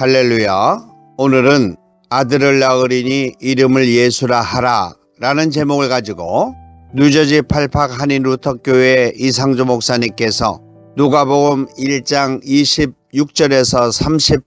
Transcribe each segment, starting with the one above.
할렐루야. 오늘은 아들을 낳으리니 이름을 예수라 하라 라는 제목을 가지고 뉴저지 팔팍 한인 루터교회 이상조 목사님께서 누가복음 1장 26절에서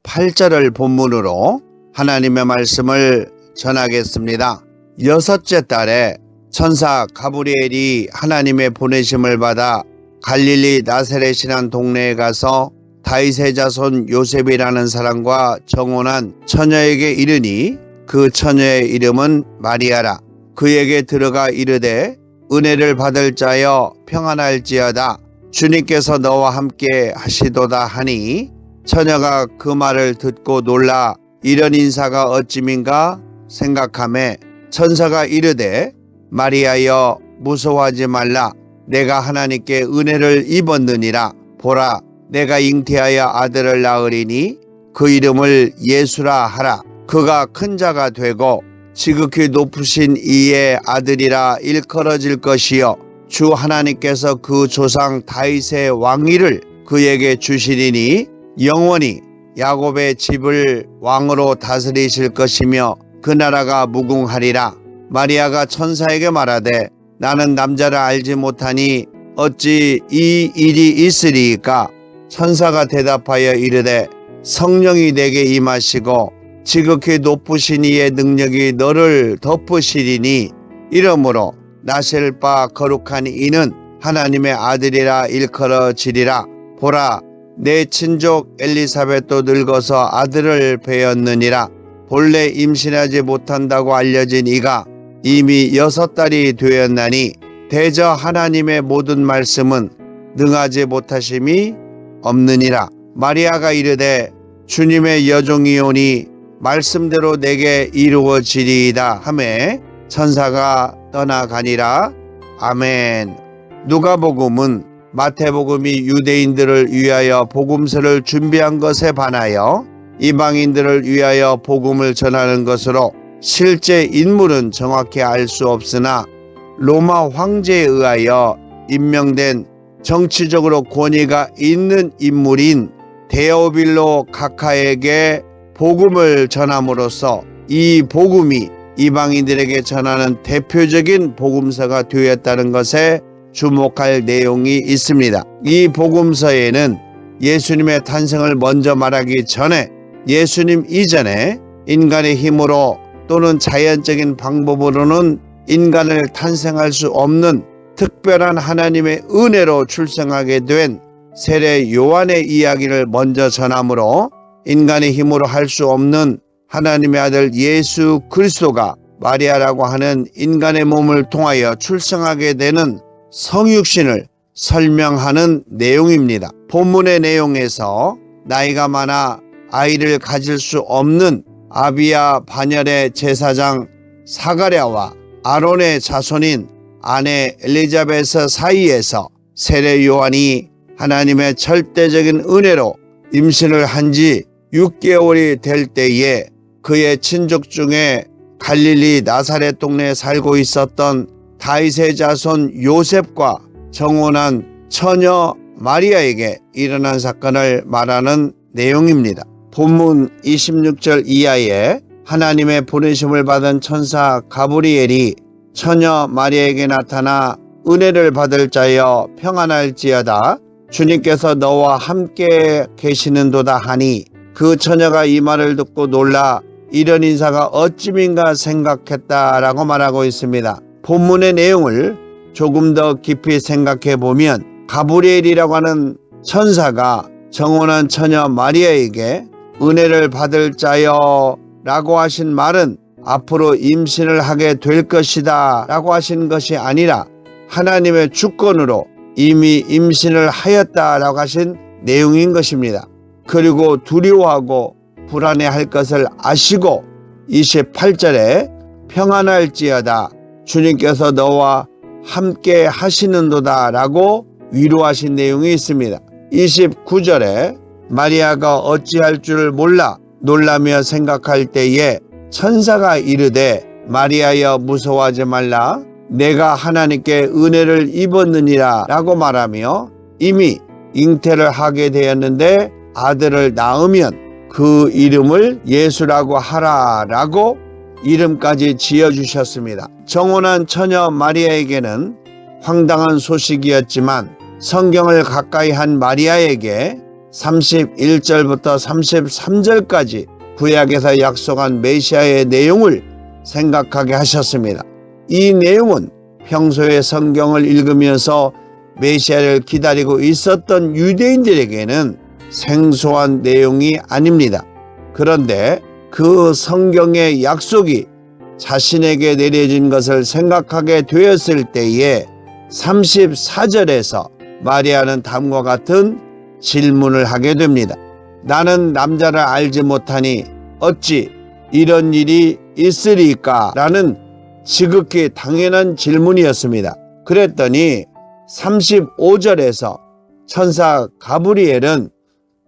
38절을 본문으로 하나님의 말씀을 전하겠습니다. 여섯째 달에 천사 가브리엘이 하나님의 보내심을 받아 갈릴리 나사렛이라는 동네에 가서 다윗의 자손 요셉이라는 사람과 정혼한 처녀에게 이르니 그 처녀의 이름은 마리아라. 그에게 들어가 이르되 은혜를 받을 자여 평안할지어다. 주님께서 너와 함께 하시도다 하니 처녀가 그 말을 듣고 놀라 이런 인사가 어찌민가 생각하매 천사가 이르되 마리아여 무서워하지 말라. 내가 하나님께 은혜를 입었느니라. 보라 내가 잉태하여 아들을 낳으리니 그 이름을 예수라 하라. 그가 큰 자가 되고 지극히 높으신 이의 아들이라 일컬어질 것이요 주 하나님께서 그 조상 다윗의 왕위를 그에게 주시리니 영원히 야곱의 집을 왕으로 다스리실 것이며 그 나라가 무궁하리라. 마리아가 천사에게 말하되 나는 남자를 알지 못하니 어찌 이 일이 있으리이까? 천사가 대답하여 이르되 성령이 내게 임하시고 지극히 높으신 이의 능력이 너를 덮으시리니 이러므로 나실 바 거룩한 이는 하나님의 아들이라 일컬어지리라. 보라 내 친족 엘리사벳도 늙어서 아들을 배었느니라. 본래 임신하지 못한다고 알려진 이가 이미 6달이 되었나니 대저 하나님의 모든 말씀은 능하지 못하심이 없느니라. 마리아가 이르되 주님의 여종이오니 말씀대로 내게 이루어지리이다 하매 천사가 떠나가니라. 아멘. 누가복음은 마태복음이 유대인들을 위하여 복음서를 준비한 것에 반하여 이방인들을 위하여 복음을 전하는 것으로 실제 인물은 정확히 알 수 없으나 로마 황제에 의하여 임명된 정치적으로 권위가 있는 인물인 데오빌로 각하에게 복음을 전함으로써 이 복음이 이방인들에게 전하는 대표적인 복음서가 되었다는 것에 주목할 내용이 있습니다. 이 복음서에는 예수님의 탄생을 먼저 말하기 전에 예수님 이전에 인간의 힘으로 또는 자연적인 방법으로는 인간을 탄생할 수 없는 특별한 하나님의 은혜로 출생하게 된 세례 요한의 이야기를 먼저 전하므로 인간의 힘으로 할 수 없는 하나님의 아들 예수 그리스도가 마리아라고 하는 인간의 몸을 통하여 출생하게 되는 성육신을 설명하는 내용입니다. 본문의 내용에서 나이가 많아 아이를 가질 수 없는 아비야 반열의 제사장 사가랴와 아론의 자손인 아내 엘리자베스 사이에서 세례 요한이 하나님의 절대적인 은혜로 임신을 한 지 6개월이 될 때에 그의 친족 중에 갈릴리 나사렛 동네에 살고 있었던 다윗의 자손 요셉과 정혼한 처녀 마리아에게 일어난 사건을 말하는 내용입니다. 본문 26절 이하에 하나님의 보내심을 받은 천사 가브리엘이 처녀 마리아에게 나타나 은혜를 받을 자여 평안할지어다. 주님께서 너와 함께 계시는도다 하니 그 처녀가 이 말을 듣고 놀라 이런 인사가 어찌민가 생각했다라고 말하고 있습니다. 본문의 내용을 조금 더 깊이 생각해 보면 가브리엘이라고 하는 천사가 정혼한 처녀 마리아에게 은혜를 받을 자여 라고 하신 말은 앞으로 임신을 하게 될 것이다 라고 하신 것이 아니라 하나님의 주권으로 이미 임신을 하였다라고 하신 내용인 것입니다. 그리고 두려워하고 불안해할 것을 아시고 28절에 평안할지어다 주님께서 너와 함께 하시는도다 라고 위로하신 내용이 있습니다. 29절에 마리아가 어찌할 줄을 몰라 놀라며 생각할 때에 천사가 이르되 마리아여 무서워하지 말라. 내가 하나님께 은혜를 입었느니라 라고 말하며 이미 잉태를 하게 되었는데 아들을 낳으면 그 이름을 예수라고 하라라고 이름까지 지어주셨습니다. 정혼한 처녀 마리아에게는 황당한 소식이었지만 성경을 가까이 한 마리아에게 31절부터 33절까지 구약에서 약속한 메시아의 내용을 생각하게 하셨습니다. 이 내용은 평소에 성경을 읽으면서 메시아를 기다리고 있었던 유대인들에게는 생소한 내용이 아닙니다. 그런데 그 성경의 약속이 자신에게 내려진 것을 생각하게 되었을 때에 34절에서 마리아는 다음과 같은 질문을 하게 됩니다. 나는 남자를 알지 못하니 어찌 이런 일이 있으리까? 라는 지극히 당연한 질문이었습니다. 그랬더니 35절에서 천사 가브리엘은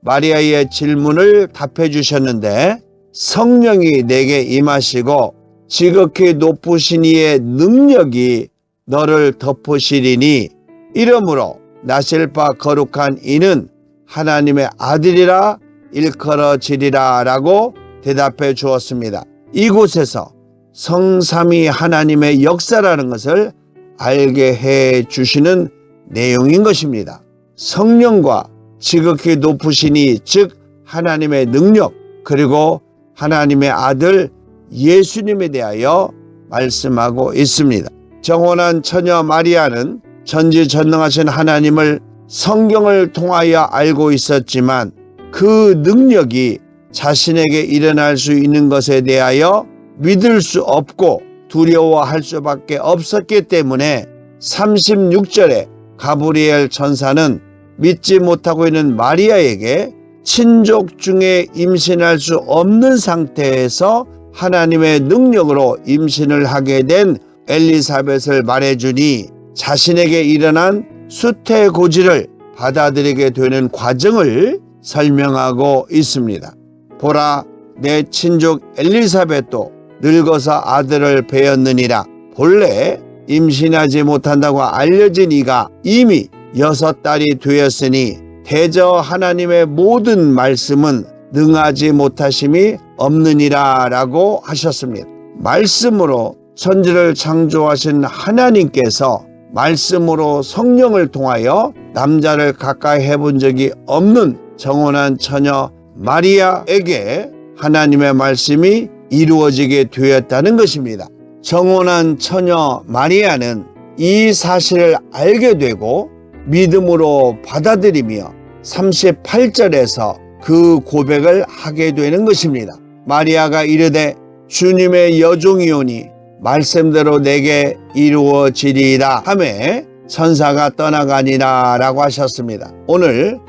마리아의 질문을 답해 주셨는데, 성령이 내게 임하시고 지극히 높으신 이의 능력이 너를 덮으시리니 이러므로 나실 바 거룩한 이는 하나님의 아들이라 일컬어지리라 라고 대답해 주었습니다. 이곳에서 성삼위 하나님의 역사라는 것을 알게 해 주시는 내용인 것입니다. 성령과 지극히 높으신 이, 즉 하나님의 능력, 그리고 하나님의 아들 예수님에 대하여 말씀하고 있습니다. 정혼한 처녀 마리아는 전지전능하신 하나님을 성경을 통하여 알고 있었지만 그 능력이 자신에게 일어날 수 있는 것에 대하여 믿을 수 없고 두려워할 수밖에 없었기 때문에 36절에 가브리엘 천사는 믿지 못하고 있는 마리아에게 친족 중에 임신할 수 없는 상태에서 하나님의 능력으로 임신을 하게 된 엘리사벳을 말해주니 자신에게 일어난 수태고지를 받아들이게 되는 과정을 설명하고 있습니다. 보라, 내 친족 엘리사벳도 늙어서 아들을 배었느니라. 본래 임신하지 못한다고 알려진 이가 이미 6달이 되었으니 대저 하나님의 모든 말씀은 능하지 못하심이 없느니라 라고 하셨습니다. 말씀으로 천지를 창조하신 하나님께서 말씀으로 성령을 통하여 남자를 가까이 해본 적이 없는 정혼한 처녀 마리아에게 하나님의 말씀이 이루어지게 되었다는 것입니다. 정혼한 처녀 마리아는 이 사실을 알게 되고 믿음으로 받아들이며 38절에서 그 고백을 하게 되는 것입니다. 마리아가 이르되 주님의 여종이오니 말씀대로 내게 이루어지리이다 하매 천사가 떠나가니라 라고 하셨습니다. 오늘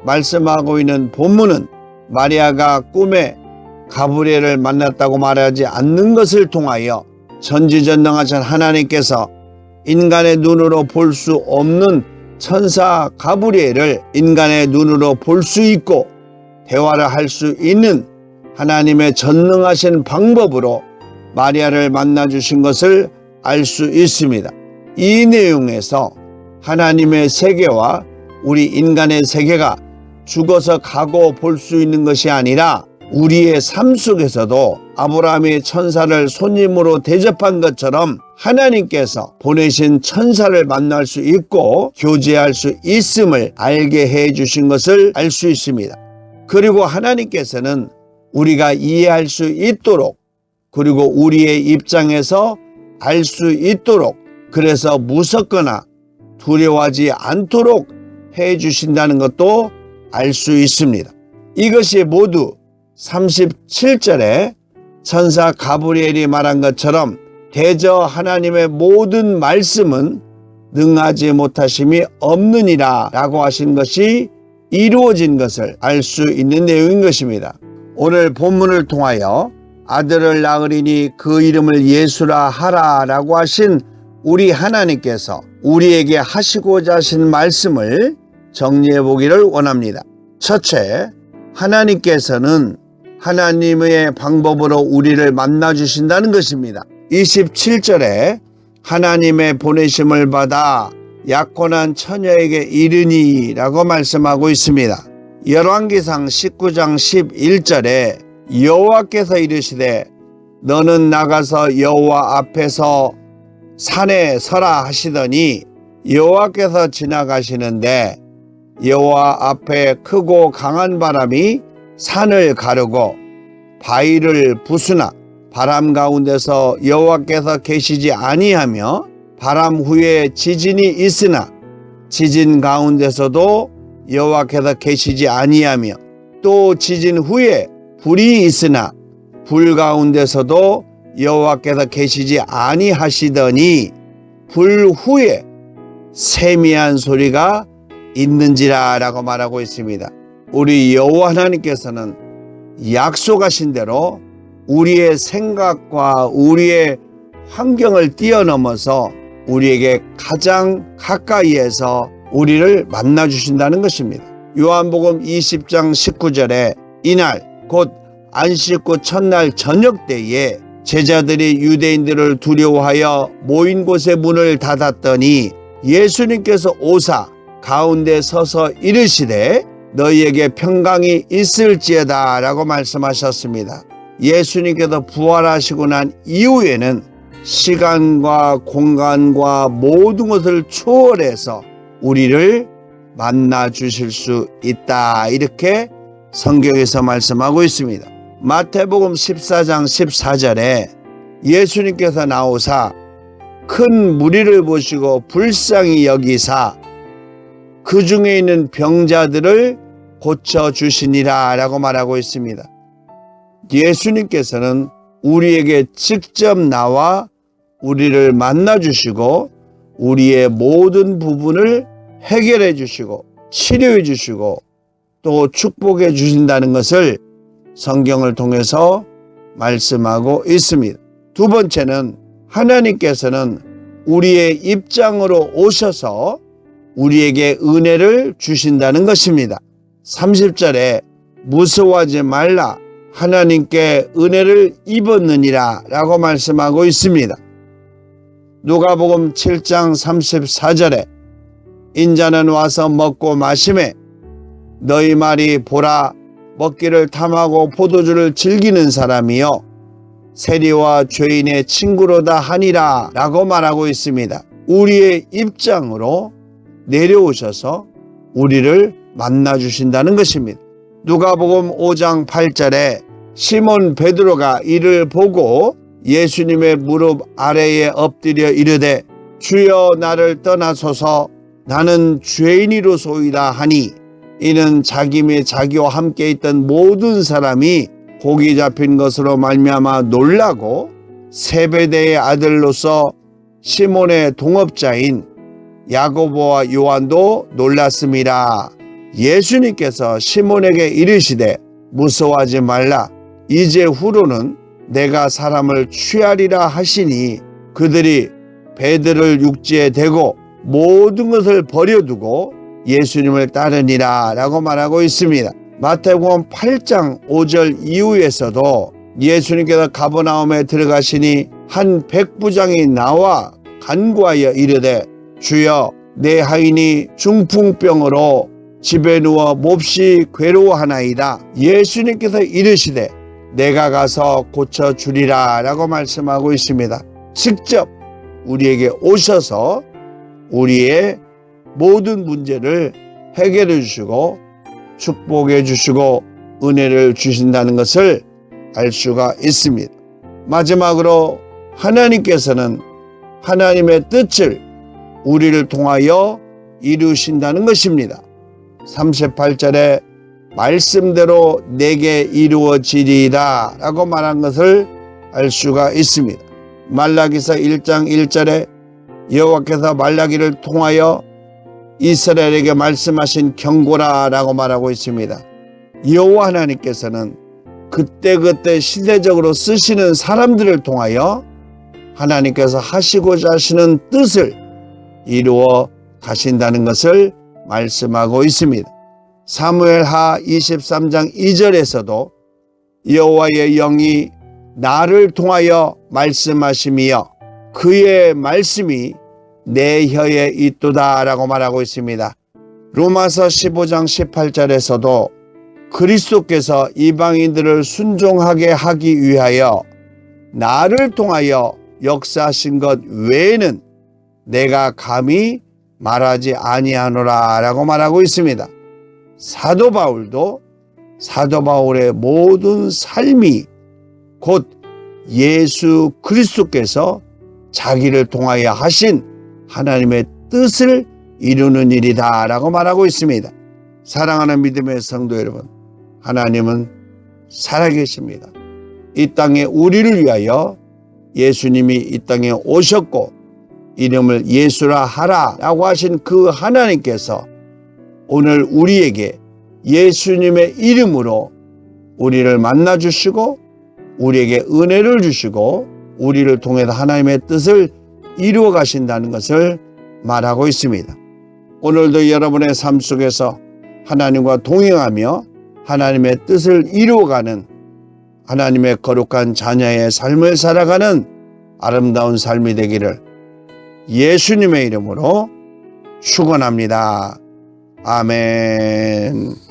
말씀하고 있는 본문은 마리아가 꿈에 가브리엘을 만났다고 말하지 않는 것을 통하여 전지전능하신 하나님께서 인간의 눈으로 볼 수 없는 천사 가브리엘을 인간의 눈으로 볼 수 있고 대화를 할 수 있는 하나님의 전능하신 방법으로 마리아를 만나주신 것을 알 수 있습니다. 이 내용에서 하나님의 세계와 우리 인간의 세계가 죽어서 가고 볼 수 있는 것이 아니라 우리의 삶 속에서도 아브라함이 천사를 손님으로 대접한 것처럼 하나님께서 보내신 천사를 만날 수 있고 교제할 수 있음을 알게 해 주신 것을 알 수 있습니다. 그리고 하나님께서는 우리가 이해할 수 있도록, 그리고 우리의 입장에서 알 수 있도록, 그래서 무섭거나 두려워하지 않도록 해 주신다는 것도 알 수 있습니다. 이것이 모두 37절에 천사 가브리엘이 말한 것처럼 대저 하나님의 모든 말씀은 능하지 못하심이 없느니라 라고 하신 것이 이루어진 것을 알 수 있는 내용인 것입니다. 오늘 본문을 통하여 아들을 낳으리니 그 이름을 예수라 하라 라고 하신 우리 하나님께서 우리에게 하시고자 하신 말씀을 정리해 보기를 원합니다. 첫째, 하나님께서는 하나님의 방법으로 우리를 만나주신다는 것입니다. 27절에 하나님의 보내심을 받아 약혼한 처녀에게 이르니 라고 말씀하고 있습니다. 열왕기상 19장 11절에 여호와께서 이르시되 너는 나가서 여호와 앞에서 산에 서라 하시더니 여호와께서 지나가시는데 여호와 앞에 크고 강한 바람이 산을 가르고 바위를 부수나 바람 가운데서 여호와께서 계시지 아니하며 바람 후에 지진이 있으나 지진 가운데서도 여호와께서 계시지 아니하며 또 지진 후에 불이 있으나 불 가운데서도 여호와께서 계시지 아니하시더니 불 후에 세미한 소리가 있는지라 라고 말하고 있습니다. 우리 여호와 하나님께서는 약속하신 대로 우리의 생각과 우리의 환경을 뛰어넘어서 우리에게 가장 가까이에서 우리를 만나주신다는 것입니다. 요한복음 20장 19절에 이날 곧 안식구 첫날 저녁 때에 제자들이 유대인들을 두려워하여 모인 곳의 문을 닫았더니 예수님께서 오사 가운데 서서 이르시되 너희에게 평강이 있을지어다 라고 말씀하셨습니다. 예수님께서 부활하시고 난 이후에는 시간과 공간과 모든 것을 초월해서 우리를 만나 주실 수 있다, 이렇게 성경에서 말씀하고 있습니다. 마태복음 14장 14절에 예수님께서 나오사 큰 무리를 보시고 불쌍히 여기사 그 중에 있는 병자들을 고쳐주시니라 라고 말하고 있습니다. 예수님께서는 우리에게 직접 나와 우리를 만나주시고 우리의 모든 부분을 해결해 주시고 치료해 주시고 또 축복해 주신다는 것을 성경을 통해서 말씀하고 있습니다. 두 번째는 하나님께서는 우리의 입장으로 오셔서 우리에게 은혜를 주신다는 것입니다. 30절에 무서워하지 말라 하나님께 은혜를 입었느니라 라고 말씀하고 있습니다. 누가복음 7장 34절에 인자는 와서 먹고 마시매 너희 말이 보라 먹기를 탐하고 포도주를 즐기는 사람이요 세리와 죄인의 친구로다 하니라 라고 말하고 있습니다. 우리의 입장으로 내려오셔서 우리를 만나주신다는 것입니다. 누가복음 5장 8절에 시몬 베드로가 이를 보고 예수님의 무릎 아래에 엎드려 이르되 주여 나를 떠나소서 나는 죄인이로소이다 하니 이는 자기 및 자기와 함께 있던 모든 사람이 곡이 잡힌 것으로 말미암아 놀라고 세베대의 아들로서 시몬의 동업자인 야고보와 요한도 놀랐습니다. 예수님께서 시몬에게 이르시되 무서워하지 말라 이제 후로는 내가 사람을 취하리라 하시니 그들이 배들을 육지에 대고 모든 것을 버려두고 예수님을 따르니라 라고 말하고 있습니다. 마태복음 8장 5절 이후에서도 예수님께서 가버나움에 들어가시니 한 백부장이 나와 간구하여 이르되 주여 내 하인이 중풍병으로 집에 누워 몹시 괴로워하나이다. 예수님께서 이르시되 내가 가서 고쳐주리라 라고 말씀하고 있습니다. 직접 우리에게 오셔서 우리의 모든 문제를 해결해 주시고 축복해 주시고 은혜를 주신다는 것을 알 수가 있습니다. 마지막으로 하나님께서는 하나님의 뜻을 우리를 통하여 이루신다는 것입니다. 38절에 말씀대로 내게 이루어지리라 라고 말한 것을 알 수가 있습니다. 말라기서 1장 1절에 여호와께서 말라기를 통하여 이스라엘에게 말씀하신 경고라 라고 말하고 있습니다. 여호와 하나님께서는 그때그때 시대적으로 쓰시는 사람들을 통하여 하나님께서 하시고자 하시는 뜻을 이루어 가신다는 것을 말씀하고 있습니다. 사무엘하 23장 2절에서도 여호와의 영이 나를 통하여 말씀하심이여 그의 말씀이 내 혀에 있도다 라고 말하고 있습니다. 로마서 15장 18절에서도 그리스도께서 이방인들을 순종하게 하기 위하여 나를 통하여 역사하신 것 외에는 내가 감히 말하지 아니하노라 라고 말하고 있습니다. 사도 바울도 사도 바울의 모든 삶이 곧 예수 그리스도께서 자기를 통하여 하신 하나님의 뜻을 이루는 일이다 라고 말하고 있습니다. 사랑하는 믿음의 성도 여러분, 하나님은 살아계십니다. 이 땅에 우리를 위하여 예수님이 이 땅에 오셨고 이름을 예수라 하라 라고 하신 그 하나님께서 오늘 우리에게 예수님의 이름으로 우리를 만나주시고 우리에게 은혜를 주시고 우리를 통해서 하나님의 뜻을 이루어 가신다는 것을 말하고 있습니다. 오늘도 여러분의 삶 속에서 하나님과 동행하며 하나님의 뜻을 이루어가는 하나님의 거룩한 자녀의 삶을 살아가는 아름다운 삶이 되기를 예수님의 이름으로 축원합니다. 아멘.